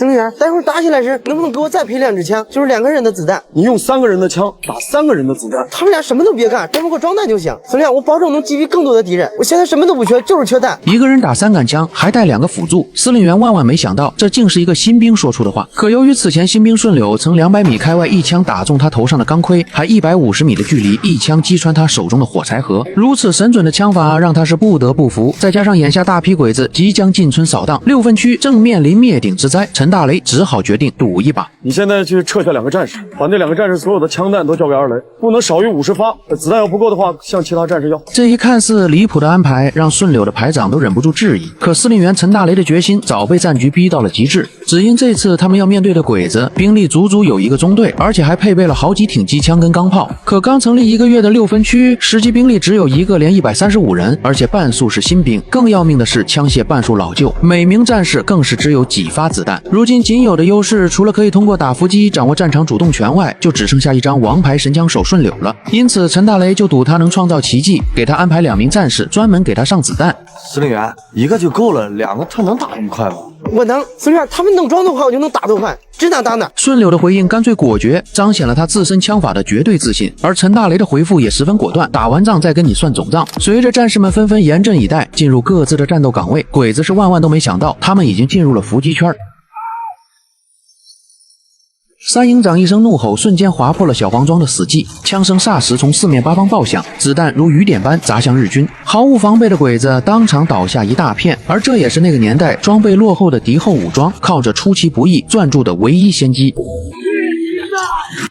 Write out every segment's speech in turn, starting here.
程序員，待會兒打起來時，能不能給我再賠2支槍？就是2個人的子彈。你用3個人的槍打3個人的子彈。他們倆什麼都別幹，只不過裝彈就行。司令，我保證能擊斃更多的敵人。我現在什麼都不缺，就是缺彈。一個人打3桿槍，還帶2個輔助。司令員萬萬沒想到，這竟是一個新兵說出的話。可由於此前新兵順柳曾200米開外一槍打中他頭上的鋼盔，還150米的距離一槍擊穿他手中的火柴盒，如此神準的槍法讓他是不得不服。再加上眼下大批鬼子即将进村掃蕩，6分区正面臨滅頂之災，陳大雷只好決定賭一把。你現在去撤下2個戰士，把那2個戰士所有的槍彈都交給2雷，不能少于50發。子彈要不夠的話，向其他戰士要。這一看似離譜的安排，讓順柳的排長都忍不住質疑。可司令員陳大雷的決心早被戰局逼到了極致，只因這次他們要面對的鬼子兵力足足有1個中隊，而且還配備了好幾挺機槍跟鋼炮。可剛成立1個月的6分區，實際兵力只有1個連135人，而且半數是新兵。更要命的是，槍械半數老舊，每名戰士更是只有幾發子彈。如今僅有的優勢，除了可以通過打伏擊掌握戰場主動權外，就只剩下一張王牌神槍手順柳了。因此陳大雷就賭他能創造奇蹟，給他安排2名戰士專門給他上子彈。司令员，1個就夠了，2個他能打那麼快嗎？我能，司令员，他們能裝多快，我就能打多快，指哪打哪。順柳的回應乾脆果決，彰顯了他自身槍法的絕對自信。而陳大雷的回復也十分果斷，打完仗再跟你算總賬。隨着戰士們紛紛嚴陣以待，進入各自的戰鬥崗位，鬼子是萬萬都沒想到，他們已經進入了伏擊圈。3營長一聲怒吼，瞬間劃破了小黃莊的死寂，槍聲霎時從4面8方爆響，子彈如雨點般砸向日軍，毫無防備的鬼子當場倒下一大片。而這也是那個年代裝備落後的敵後武裝靠着出其不意賺住的唯一先機。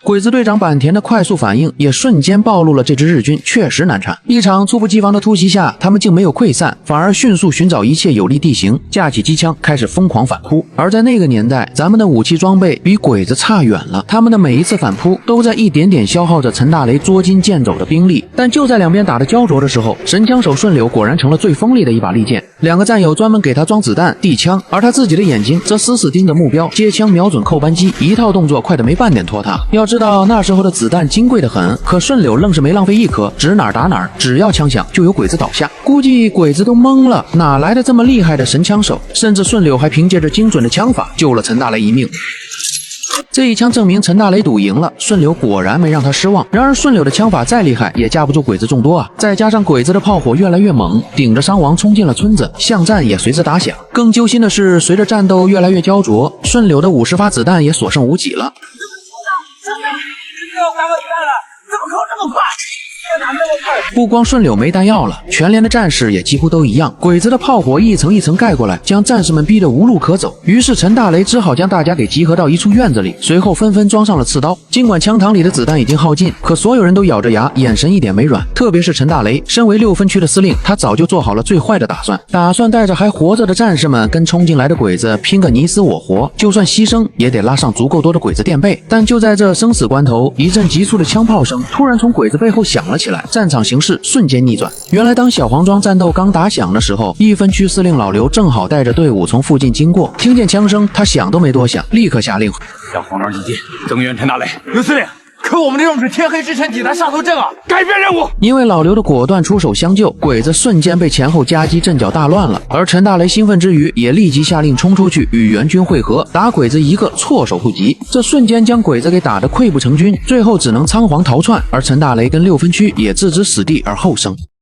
鬼子队長坂田的快速反應也瞬間暴露了這支日軍確實難纏。一場猝不及防的突襲下，他們竟沒有潰散，反而迅速尋找一切有利地形，架起機槍開始瘋狂反撲。而在那個年代，咱們的武器裝備比鬼子差遠了，他們的每一次反撲都在一點點消耗着陳大雷捉襟見肘的兵力。但就在兩邊打得焦灼的時候，神槍手順柳果然成了最鋒利的一把利劍。2個戰友專門給他裝子彈遞槍，而他自己的眼睛則死死盯着目標，接槍瞄準扣扳機，一套動作快得沒半點拖沓。要知道那時候的子彈金貴得很，可順柳愣是沒浪費一顆，指哪兒打哪兒，只要槍響就有鬼子倒下。估計鬼子都懵了，哪來的這麼厲害的神槍手？甚至順柳還憑借着精準的槍法救了陳大雷一命。這一槍證明陳大雷賭贏了，順柳果然沒讓他失望。然而順柳的槍法再厲害，也架不住鬼子眾多啊！再加上鬼子的炮火越來越猛，頂着傷亡衝進了村子，巷戰也隨之打響。更揪心的是，隨着戰鬥越來越焦灼，順柳的50發子彈也所剩無幾了。不光順柳沒彈藥了，全連的戰士也幾乎都一樣。鬼子的炮火一層一層蓋過來，將戰士們逼得無路可走。於是陳大雷只好将大家給集合到一處院子裡，隨後紛紛裝上了刺刀。盡管槍膛裡的子彈已經耗盡，可所有人都咬着牙，眼神一點沒軟。特別是陳大雷，身為6分區的司令，他早就做好了最壞的打算，帶着還活着的戰士們跟衝進來的鬼子拼個你死我活，就算犧牲也得拉上足夠多的鬼子墊背。但就在這生死關頭，一陣急促的槍炮聲突然從鬼子背後響了起來，戰場形勢瞬間逆轉。原來當小黃莊戰鬥剛打響的時候，1分區司令老劉正好帶着隊伍從附近經過，聽見槍聲，他想都沒多想，立刻下令向黄莊进近，增援陈大雷。刘司令，可我們的任務是天黑之前抵達上头鎮啊，改变任務。因为老刘的果断出手相救，鬼子瞬間被前後夹擊，陣腳大亂了。而陳大雷興奮之餘，也立即下令衝出去與援軍會合，打鬼子一個措手不及。這瞬間將鬼子給打得潰不成軍，最後只能倉皇逃竄。而陳大雷跟6分區也置之死地而後生。